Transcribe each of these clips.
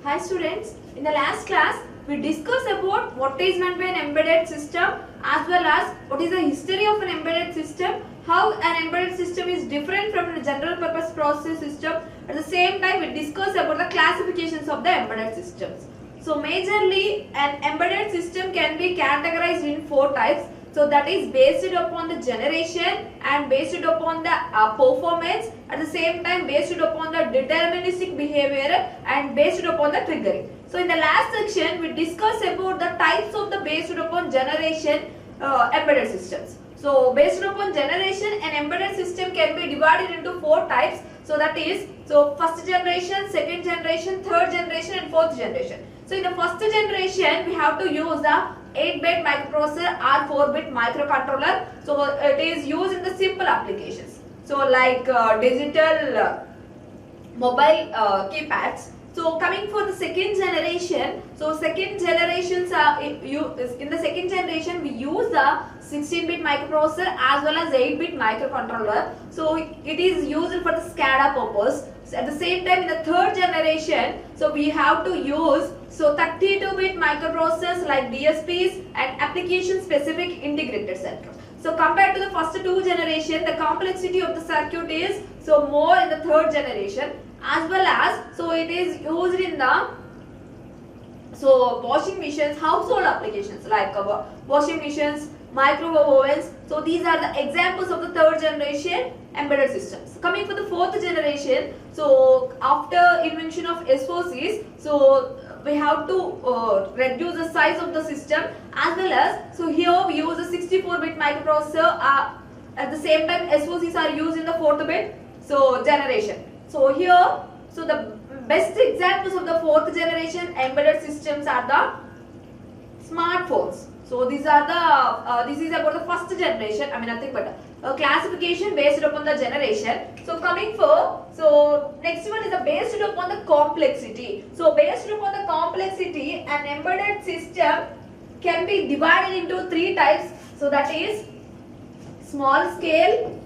Hi students, in the last class we discussed about what is meant by an embedded system as well as what is the history of an embedded system, how an embedded system is different from a general purpose processor system. At the same time we discussed about the classifications of the embedded systems. So majorly an embedded system can be categorized in 4 types. So that is based upon the generation and based upon the performance, at the same time based upon the deterministic behavior and based upon the triggering. So in the last section we discussed about the types of the based upon generation embedded systems. So based upon generation, an embedded system can be divided into 4 types. So that is, first generation, second generation, third generation and fourth generation. So in the first generation we have to use the 8-bit microprocessor or 4-bit microcontroller. So it is used in the simple applications. So like digital mobile keypads. So coming for the second generation, so second generations in the second generation we use the 16-bit microprocessor as well as 8-bit microcontroller. So it is used for the SCADA purpose. So at the same time in the third generation, so we have to use 32-bit microprocessors like DSPs and application specific integrated circuits. So compared to the first 2 generation, the complexity of the circuit is more in the third generation, as well as it is used in the washing machines, household applications like washing machines, microwave ovens. So these are the examples of the third generation embedded systems. Coming for the fourth generation, so after invention of SoCs, so we have to reduce the size of the system, as well as here we use a 64-bit microprocessor. At the same time SoCs are used in the 4th bit generation. So here, the best examples of the 4th generation embedded systems are the smartphones. So these are the this is about the first generation. I mean nothing but classification based upon the generation. So coming for next one is the based upon the complexity. So based upon the complexity, an embedded system can be divided into 3 types. So that is small scale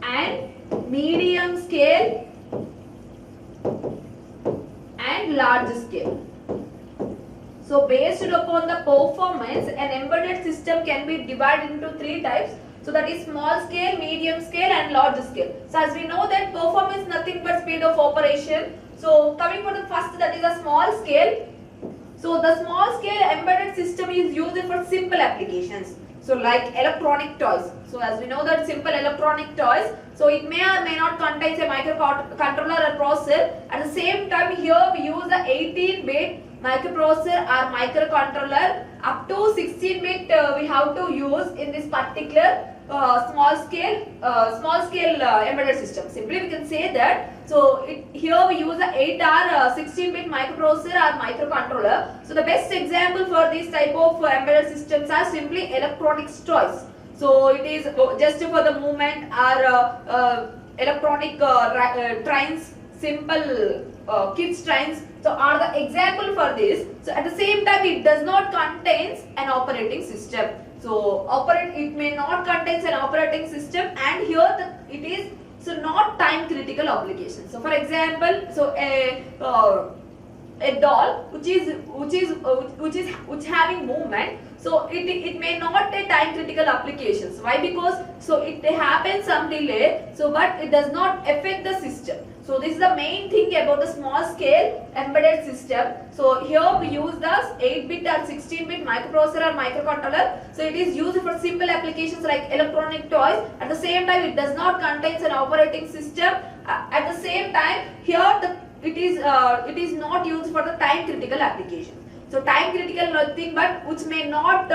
and medium scale and large scale. So based upon the performance, an embedded system can be divided into 3 types. So that is small scale, medium scale and large scale. So as we know that performance is nothing but speed of operation. So coming for the first, that is a small scale. So the small scale embedded system is used for simple applications. So like electronic toys. So as we know that simple electronic toys, so it may or may not contain a microcontroller or processor. At the same time here we use the 18-bit microprocessor or microcontroller. Up to 16-bit we have to use in this particular small scale embedded system. Simply we can say that here we use the 8 or 16-bit microprocessor or microcontroller. So the best example for this type of embedded systems are simply electronics toys. So it is just for the movement or electronic trains, simple kids trains. So are the example for this. So at the same time it does not contains an operating system. So it may not contains an operating system, and here it is not time critical application. So for example, a doll which having movement, so it may not a time critical applications. Why? Because it happens some delay, but it does not affect the system. So this is the main thing about the small scale embedded system. So here we use the 8-bit or 16-bit microprocessor or microcontroller. So it is used for simple applications like electronic toys. At the same time it does not contain an operating system. At the same time here it is not used for the time critical applications. So time critical nothing but which may not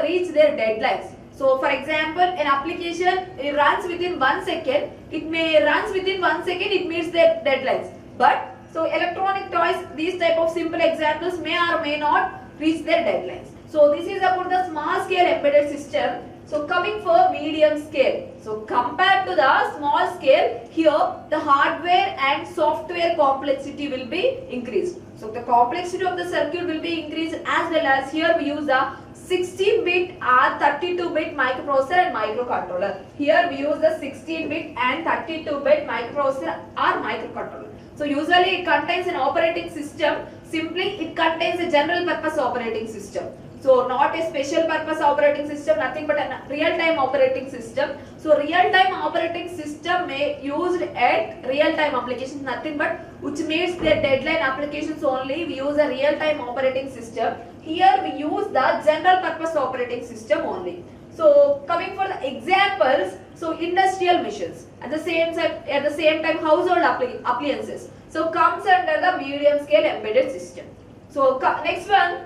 reach their deadlines. So for example, an application it runs within 1 second. It may runs within 1 second. It meets their deadlines. But electronic toys, these type of simple examples may or may not reach their deadlines. So this is about the small scale embedded system. So coming for medium scale. So compared to the small scale, here the hardware and software complexity will be increased. So the complexity of the circuit will be increased, as well as here we use the 16-bit or 32-bit microprocessor and microcontroller. Here we use the 16-bit and 32-bit microprocessor or microcontroller. So usually it contains an operating system. Simply it contains a general purpose operating system. So not a special purpose operating system, nothing but a real-time operating system. So real-time operating system may used at real-time applications, nothing but which means the deadline applications only. We use a real-time operating system. Here we use the general purpose operating system only. So coming for the examples, so industrial machines, at the same time household appliances. So comes under the medium scale embedded system. So next one.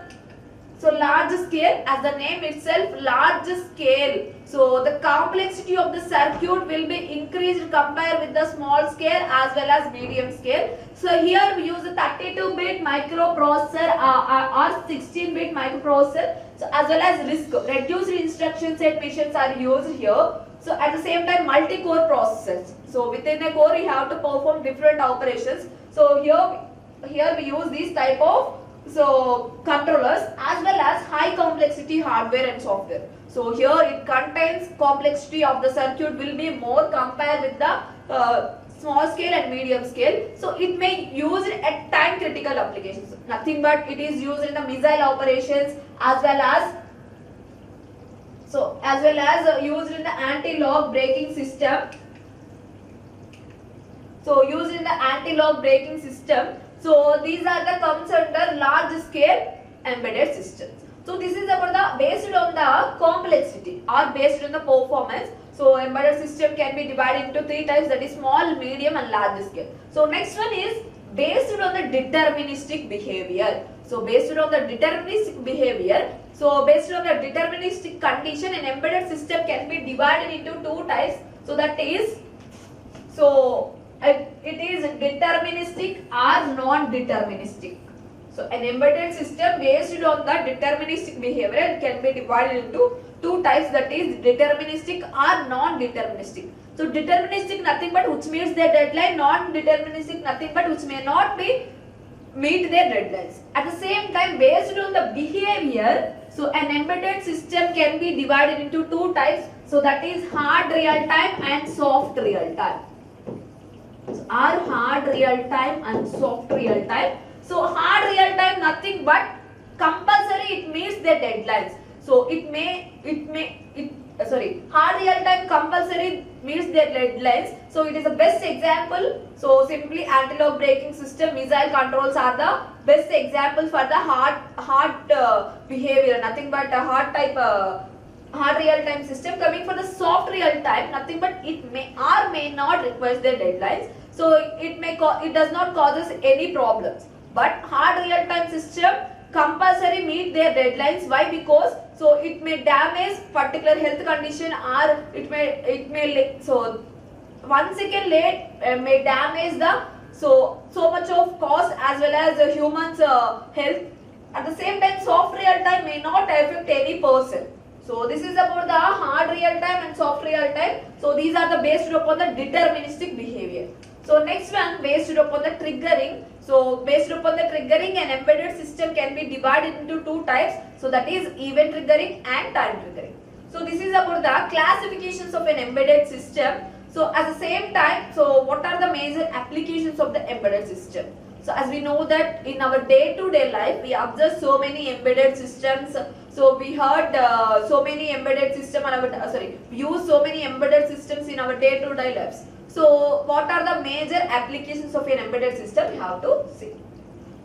So large scale, as the name itself, large scale. So the complexity of the circuit will be increased compared with the small scale as well as medium scale. So here we use a 32-bit microprocessor or 16-bit microprocessor. So as well as RISC, reduced instruction set machines are used here. So at the same time multi-core processors. So within a core you have to perform different operations. So here we use these type of controllers as well as high complexity hardware and software. So here it contains complexity of the circuit will be more compared with the small scale and medium scale. So it may used at time critical applications. Nothing but it is used in the missile operations as well as used in the anti-lock braking system. So used in the anti-lock braking system. So these are the comes under large scale embedded systems. So this is about the based on the complexity or based on the performance. So embedded system can be divided into three types, that is small, medium and large scale. So next one is based on the deterministic behavior. So based on the deterministic behavior, so based on the deterministic condition, an embedded system can be divided into two types. So that is, it is deterministic or non-deterministic. So an embedded system based on the deterministic behavior can be divided into two types, that is deterministic or non-deterministic. So deterministic nothing but which meets their deadline, non-deterministic nothing but which may not be meet their deadlines. At the same time, based on the behavior, so an embedded system can be divided into two types. So that is hard real time and soft real time. Are hard real time and soft real time. So hard real time nothing but compulsory it meets their deadlines. So hard real time compulsory meets their deadlines. So it is the best example. So simply anti-lock braking system, missile controls are the best example for the hard behavior, nothing but a hard type hard real time system. Coming for the soft real time, nothing but it may or may not request their deadlines. So it does not causes any problems. But hard real time system compulsory meet their deadlines. Why? Because so it may damage particular health condition or it may so 1 second late may damage the so much of cost as well as the humans health. At the same time, soft real time may not affect any person. So this is about the hard real time and soft real time. So these are the based upon the deterministic behavior. So next one based upon the triggering. So based upon the triggering, an embedded system can be divided into two types. So that is event triggering and time triggering. So this is about the classifications of an embedded system. So at the same time, so what are the major applications of the embedded system? So as we know that in our day-to-day life, we observe so many embedded systems. So we heard so many embedded systems we use so many embedded systems in our day-to-day lives. So what are the major applications of an embedded system? We have to see.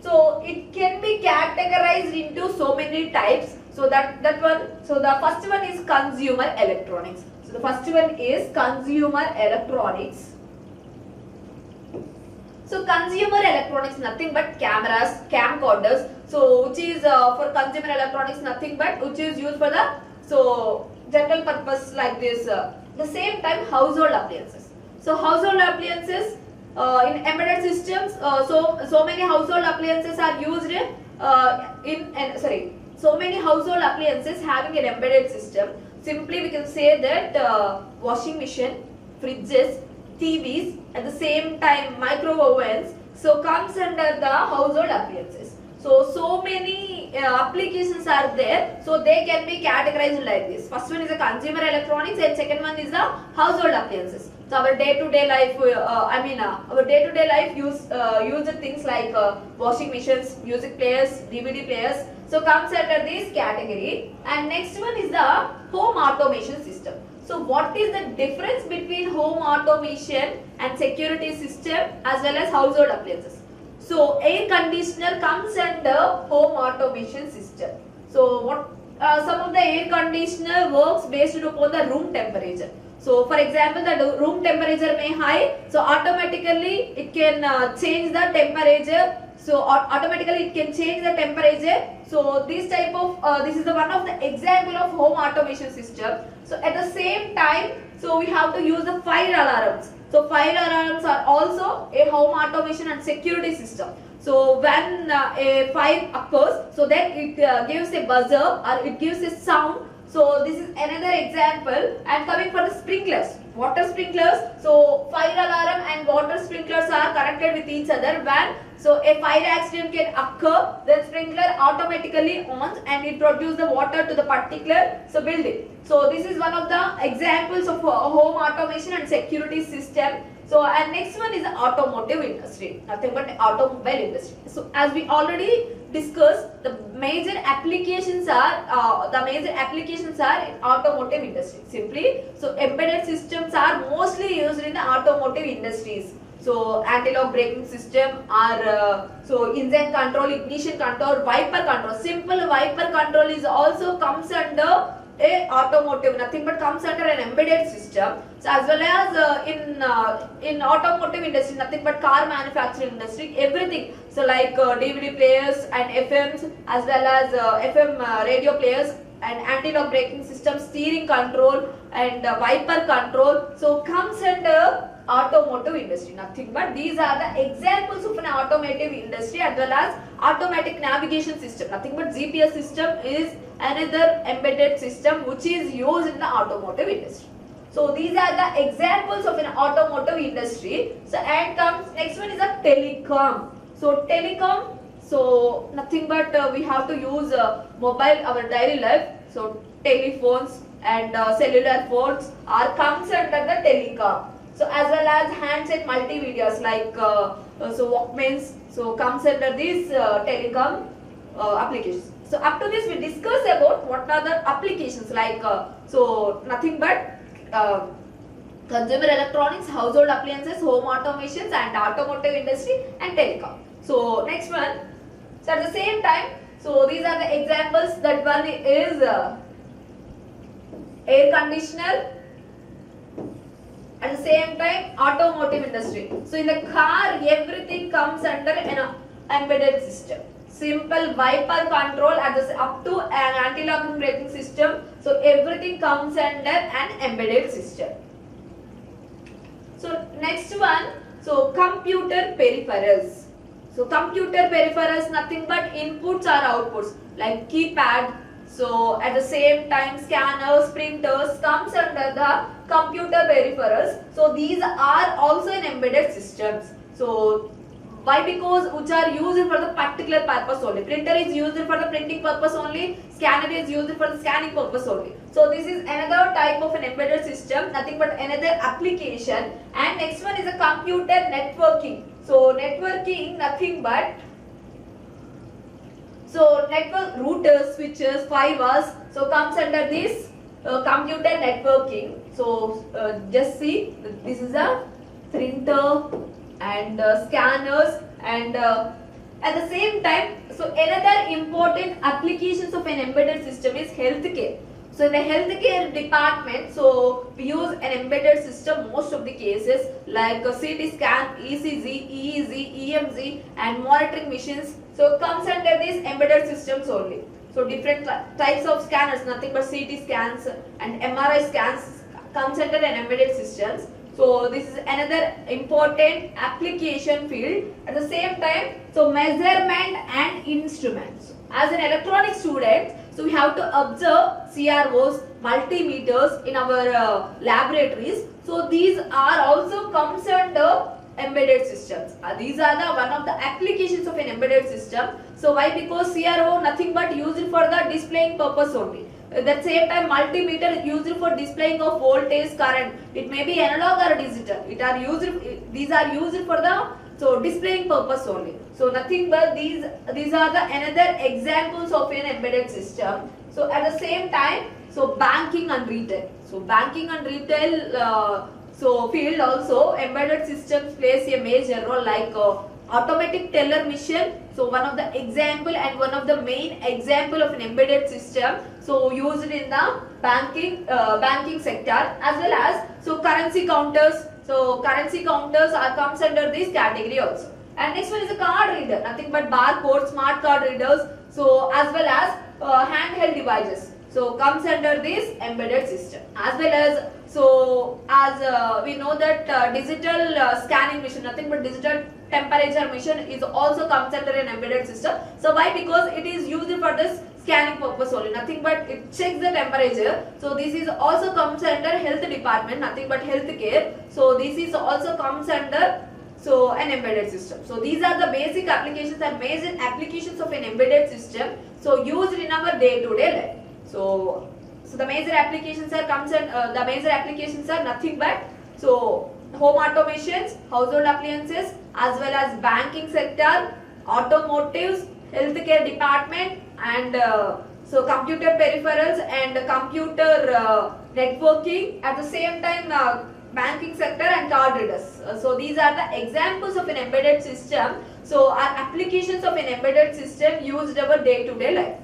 So it can be categorized into so many types. So that one. So the first one is consumer electronics. So the first one is consumer electronics. So consumer electronics nothing but cameras, camcorders. So which is for consumer electronics nothing but which is used for the general purpose like this. The same time household appliances. So household appliances in embedded systems. So many household appliances are used so many household appliances having an embedded system. Simply we can say that washing machine, fridges, TVs, at the same time microwave ovens, so comes under the household appliances. So many applications are there. So they can be categorized like this. First one is the consumer electronics, and second one is the household appliances. So our day-to-day life, our day-to-day life use things like washing machines, music players, DVD players. So comes under this category. And next one is the home automation system. So what is the difference between home automation and security system as well as household appliances? So air conditioner comes under home automation system. So what some of the air conditioner works based upon the room temperature. So for example, the room temperature may high, so automatically it can change the temperature. So automatically it can change the temperature. So this type of this is the one of the example of home automation system. So at the same time, so we have to use the fire alarms. So fire alarms are also a home automation and security system. So when a fire occurs, so then it gives a buzzer or it gives a sound. So this is another example. And coming for the sprinklers, water sprinklers. So fire alarm and water sprinklers are connected with each other. When so a fire accident can occur, then sprinkler automatically on and it produces the water to the particular building. So this is one of the examples of home automation and security system. So and next one is the automotive industry, nothing but automobile industry. So as we already discussed, the major applications are in automotive industry. Simply, so embedded systems are mostly used in the automotive industries. So anti-lock braking system or so engine control, ignition control, wiper control. Simple wiper control is also comes under a automotive, nothing but comes under an embedded system. So as well as in automotive industry, nothing but car manufacturing industry, everything. So like DVD players and FMs as well as FM radio players and anti-lock braking system, steering control and wiper control. So comes under automotive industry, nothing but these are the examples of an automotive industry as well as automatic navigation system, nothing but GPS system is another embedded system which is used in the automotive industry. So these are the examples of an automotive industry. So and comes next one is a telecom. So telecom, so nothing but we have to use mobile our daily life. So telephones and cellular phones are comes under the telecom. So as well as handset multimedias like so Walkmans, so comes under these telecom applications. So up to this we discuss about what are the applications like so nothing but consumer electronics, household appliances, home automations and automotive industry and telecom. So next one, so at the same time, so these are the examples. That one is air conditioner. At the same time, automotive industry. So in the car, everything comes under an embedded system. Simple wiper control up to an anti-locking braking system. So everything comes under an embedded system. So next one, so computer peripherals. So computer peripherals, nothing but inputs or outputs like keypad. So at the same time, scanners, printers comes under the computer peripherals. So these are also in embedded systems. So why? Because which are used for the particular purpose only. Printer is used for the printing purpose only. Scanner is used for the scanning purpose only. So this is another type of an embedded system, nothing but another application. And next one is a computer networking. So networking, nothing but so network routers, switches, firewalls. So comes under this computer networking. So just see, this is a printer and scanners and at the same time, so another important applications of an embedded system is healthcare. So in the healthcare department, so we use an embedded system most of the cases like CT scan, ECG, EEG, EMG and monitoring machines. So comes under these embedded systems only. So different types of scanners, nothing but CT scans and MRI scans comes under an embedded systems. So this is another important application field. At the same time, so measurement and instruments. As an electronic student, so we have to observe CROs, multimeters in our laboratories. So these are also comes under embedded systems. These are the one of the applications of an embedded system. So why? Because CRO nothing but used for the displaying purpose only. At the same time, multimeter used for displaying of voltage, current. It may be analog or digital. These are used for the displaying purpose only. So nothing but these are the another examples of an embedded system. So at the same time, so banking and retail. So banking and retail field also embedded systems plays a major role, like automatic teller machine. So one of the example and one of the main example of an embedded system, so used in the banking sector, as well as currency counters. So currency counters comes under this category also. And next one is a card reader, nothing but barcode, smart card readers. So as well as handheld devices. So comes under this embedded system, as well as we know that digital scanning machine, nothing but digital temperature machine is also comes under an embedded system. So why? Because it is used for this scanning purpose only, nothing but it checks the temperature. So this is also comes under health department, nothing but healthcare. So this is also comes under an embedded system. So these are the basic applications and major applications of an embedded system, so used in our day-to-day life. So the major applications are nothing but home automations, household appliances, as well as banking sector, automotives, healthcare department, and computer peripherals and computer networking. At the same time, banking sector and card readers. So these are the examples of an embedded system. So are applications of an embedded system used in our day-to-day life.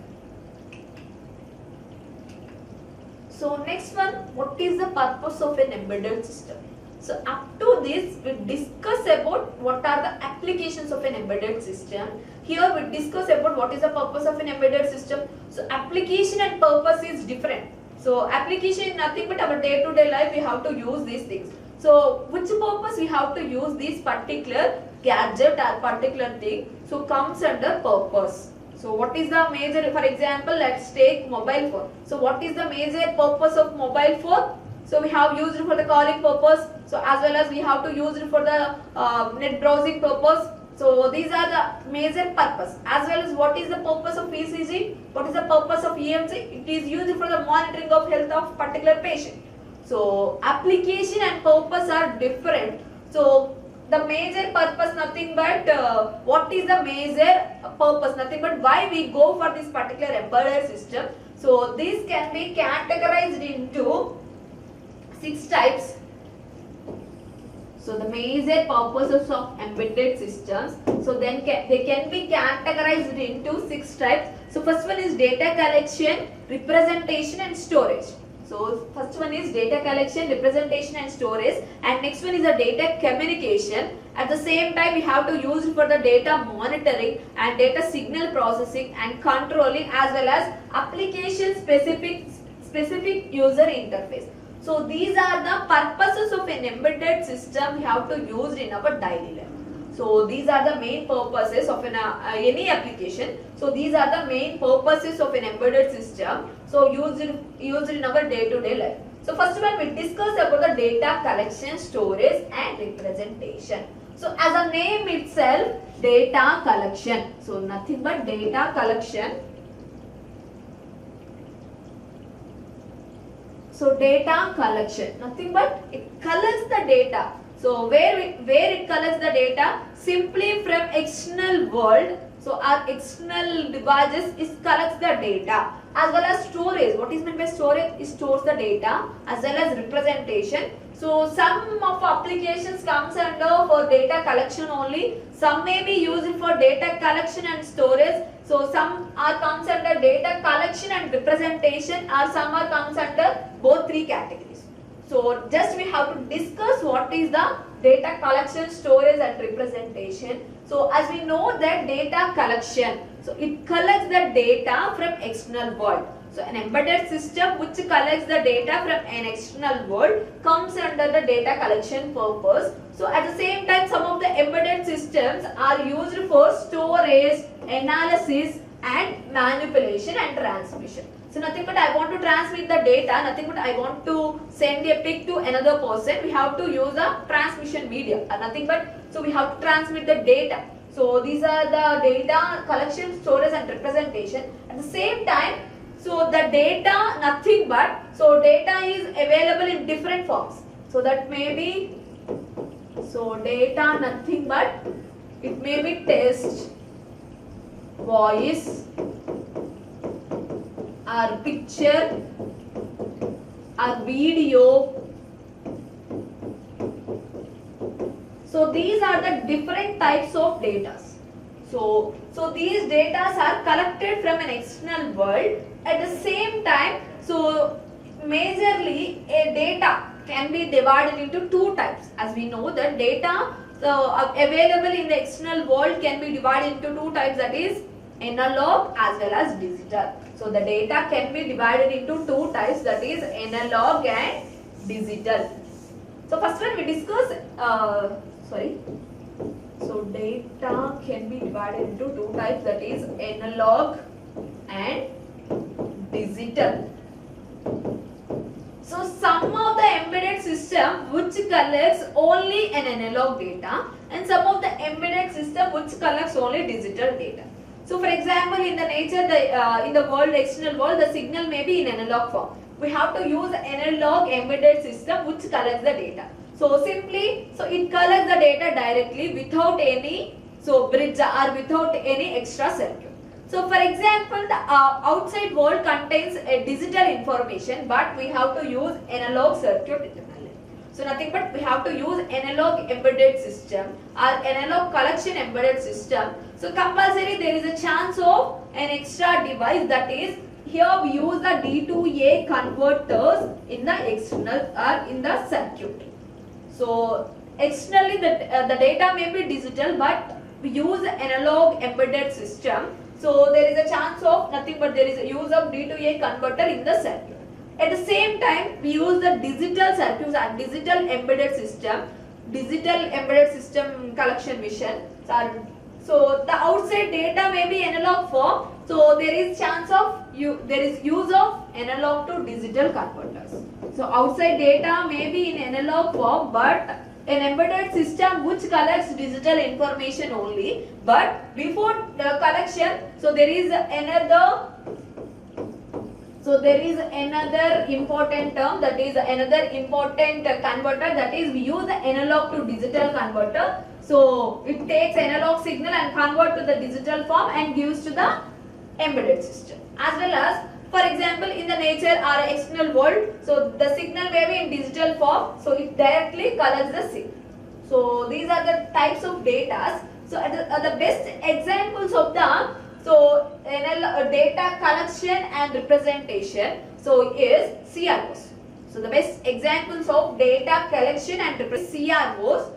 So next one, what is the purpose of an embedded system? So up to this, we discuss about what are the applications of an embedded system. Here we discuss about what is the purpose of an embedded system. So application and purpose is different. So application is nothing but our day-to-day life, we have to use these things. So which purpose we have to use this particular gadget or particular thing, so comes under purpose. So what is the major, for example, let's take mobile phone. So what is the major purpose of mobile phone? So we have used it for the calling purpose, so as well as we have to use it for the net browsing purpose. So these are the major purpose, as well as what is the purpose of ECG, what is the purpose of EMG. It is used for the monitoring of health of particular patient. So application and purpose are different. So the major purpose nothing but what is the major purpose, nothing but why we go for this particular embedded system. So this can be categorized into 6 types. So the major purposes of embedded systems, so then they can be categorized into 6 types. So first one is data collection, representation and storage. So first one is data collection, representation and storage, and next one is the data communication. At the same time, we have to use it for the data monitoring and data signal processing and controlling, as well as application specific user interface. So these are the purposes of an embedded system we have to use in our daily life. So these are the main purposes of any application. So these are the main purposes of an embedded system, so used in our day-to-day life. So first of all, we discuss about the data collection, storage and representation. So as a name itself, data collection. So nothing but data collection. So data collection, nothing but it collects the data. So where it collects the data? Simply from external world. So our external devices collects the data, as well as storage. What is meant by storage? It stores the data, as well as representation. So some of applications comes under for data collection only. Some may be used for data collection and storage. So some are comes under data collection and representation, or some are comes under both 3 categories. So just we have to discuss what is the data collection, storage and representation. So as we know that data collection, so it collects the data from external world. So an embedded system which collects the data from an external world comes under the data collection purpose. So at the same time, some of the embedded systems are used for storage, analysis and manipulation and transmission. So nothing but I want to transmit the data, nothing but I want to send a pic to another person, we have to use a transmission media, nothing but, so we have to transmit the data. So these are the data collection, storage and representation. At the same time, so the data nothing but, so data is available in different forms. So that may be, so data nothing but, it may be text, voice, or picture, or video. So these are the different types of data. So these data are collected from an external world. At the same time, so majorly a data can be divided into two types. As we know that data available in the external world can be divided into two types, that is analog as well as digital. So the data can be divided into two types, that is analog and digital. So first one we discuss, so data can be divided into two types, that is analog and digital. So some of the embedded system which collects only an analog data, and some of the embedded system which collects only digital data. So for example, in the nature, in the world, external world, the signal may be in analog form. We have to use analog embedded system which collects the data. So simply, so it collects the data directly without any bridge or without any extra circuit. So for example, the outside world contains a digital information, but we have to use analog circuit internally. So nothing but we have to use analog embedded system or analog collection embedded system. So compulsory there is a chance of an extra device, that is here we use the D2A converters in the external or in the circuit. So externally the data may be digital, but we use analog embedded system. So there is a chance of nothing but there is a use of D2A converter in the circuit. At the same time, we use the digital circuits and digital embedded system collection mission. So the outside data may be analog form. So there is chance of there is use of analog to digital converters. So outside data may be in analog form, but an embedded system which collects digital information only. But before the collection, so there is another important term, that is another important converter, that is we use the analog to digital converter. So it takes analog signal and convert to the digital form and gives to the embedded system. As well as, for example, in the nature or external world, so the signal may be in digital form, so it directly collects the signal. So these are the types of data. So the best examples of the data collection and representation is CROs. So the best examples of data collection and representation CROs.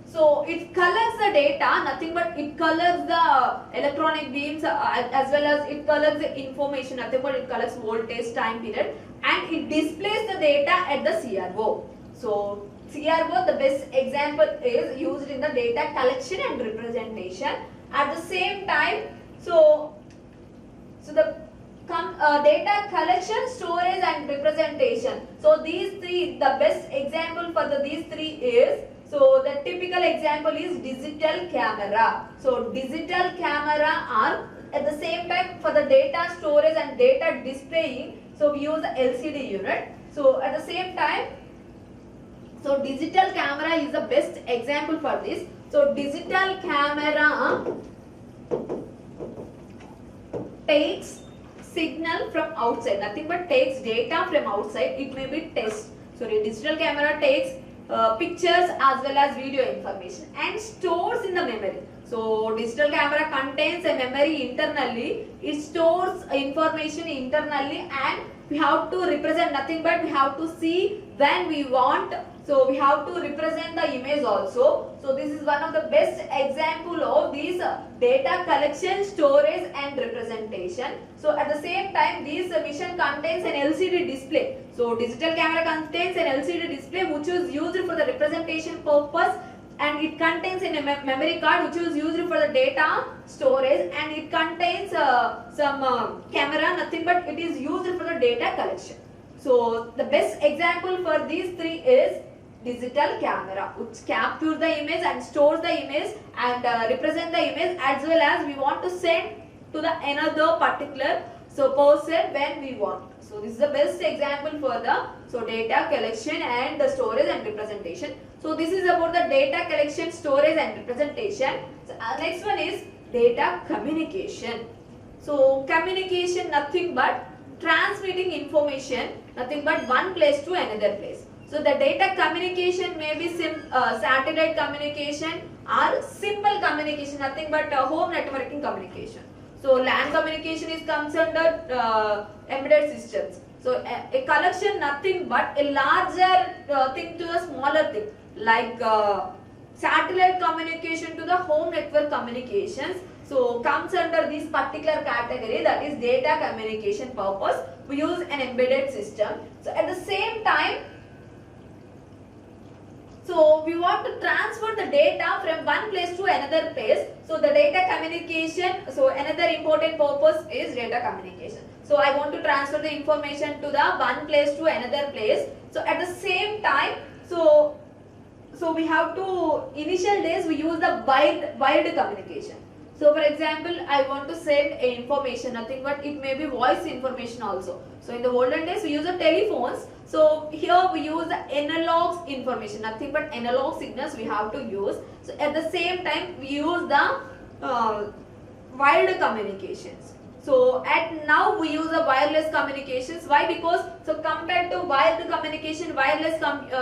So it collects the data, nothing but it collects the electronic beams as well as it collects the information, nothing but it collects voltage, time period, and it displays the data at the CRO. So CRO, the best example is used in the data collection and representation. At the same time, so the data collection, storage and representation. So these three, the best example for these three is, so the typical example is digital camera. So digital camera are at the same time for the data storage and data displaying. So we use the LCD unit. So at the same time, so digital camera is the best example for this. So digital camera takes signal from outside, nothing but takes data from outside. It may be text. So a digital camera takes pictures as well as video information and stores in the memory. So digital camera contains a memory internally. It stores information internally, and we have to represent, nothing but we have to see when we want. So we have to represent the image also. So this is one of the best example of these data collection, storage and representation. So at the same time, this mission contains an LCD display. So digital camera contains an LCD display which is used for the representation purpose and it contains in a memory card which is used for the data storage, and it contains some camera, nothing but it is used for the data collection. So the best example for these three is digital camera, which captures the image and stores the image and represent the image, as well as we want to send to the another particular person when we want. So this is the best example for the data collection and the storage and representation. So this is about the data collection, storage and representation. So next one is data communication. So communication, nothing but transmitting information, nothing but one place to another place. So the data communication may be satellite communication or simple communication, nothing but home networking communication. So LAN communication is comes under embedded systems. So a collection, nothing but a larger thing to a smaller thing, like satellite communication to the home network communications. So comes under this particular category, that is data communication purpose. We use an embedded system. So at the same time, so we want to transfer the data from one place to another place. So the data communication, so another important purpose is data communication. So I want to transfer the information to the one place to another place. So at the same time, so we have to, initial days we use the wired communication. So for example, I want to send a information, nothing but it may be voice information also. So in the olden days we use the telephones. So here we use the analog information, nothing but analog signals we have to use. So at the same time we use the wired communications. So at now we use the wireless communications. Why? Because so compared to wired communication, wireless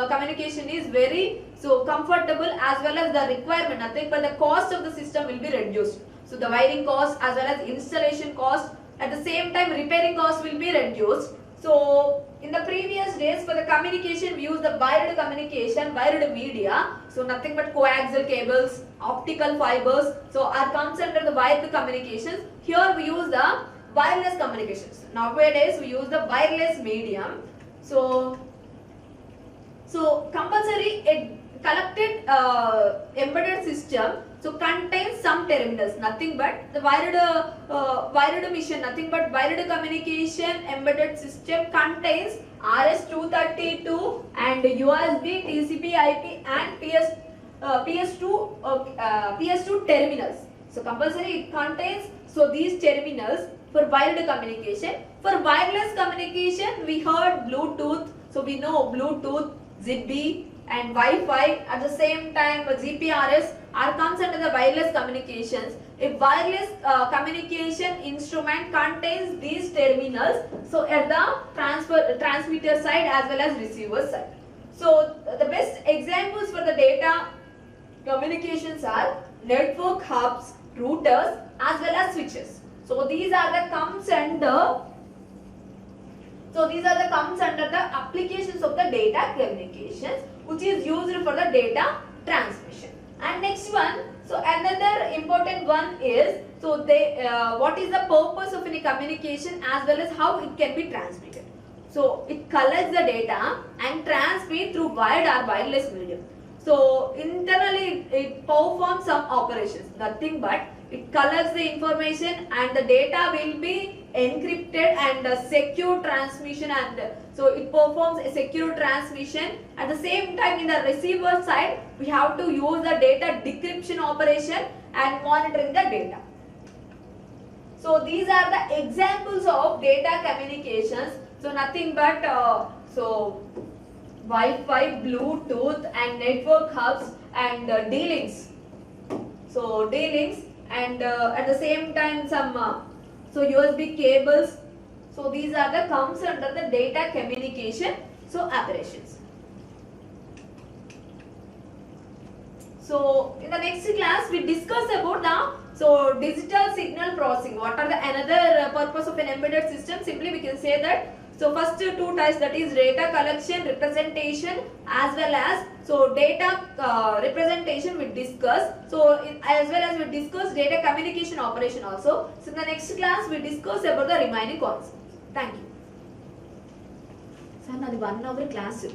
communication is very comfortable, as well as the requirement, nothing but the cost of the system will be reduced. So the wiring cost as well as installation cost, at the same time repairing cost will be reduced. So in the previous days for the communication we use the wired communication, wired media. So nothing but coaxial cables, optical fibers. So are comes under the wired communications. Here we use the wireless communications. Nowadays we use the wireless medium. So compulsory a collected embedded system contains some terminals, nothing but the wired mission, nothing but wired communication embedded system contains RS-232 and USB, TCP IP and PS2 terminals. So compulsory it contains these terminals for wired communication. For wireless communication we heard Bluetooth, so we know Bluetooth, Zigbee and Wi-Fi. At the same time GPRS are comes under the wireless communications. A wireless communication instrument contains these terminals, so at the transmitter side as well as receiver side. So the best examples for the data communications are network hubs, routers as well as switches. So these are the comes under the applications of the data communications, which is used for the data transmission. And next one, so another important one is what is the purpose of any communication as well as how it can be transmitted. So it collects the data and transmit through wired or wireless medium. So internally it performs some operations, nothing but it collects the information and the data will be encrypted and secure transmission, and so it performs a secure transmission. At the same time in the receiver side we have to use the data decryption operation and monitoring the data. So these are the examples of data communications. So nothing but Wi-Fi, Bluetooth and network hubs and D-Links. So D-Links and at the same time some USB cables. So these are the comes under the data communication operations. So in the next class we discuss about the digital signal processing. What are the another purpose of an embedded system? Simply we can say that first two types, that is data collection, representation as well as data representation we discuss. As well as we discuss data communication operation also. So in the next class we discuss about the remaining concepts. Thank you. Sir, nadi 1 hour class.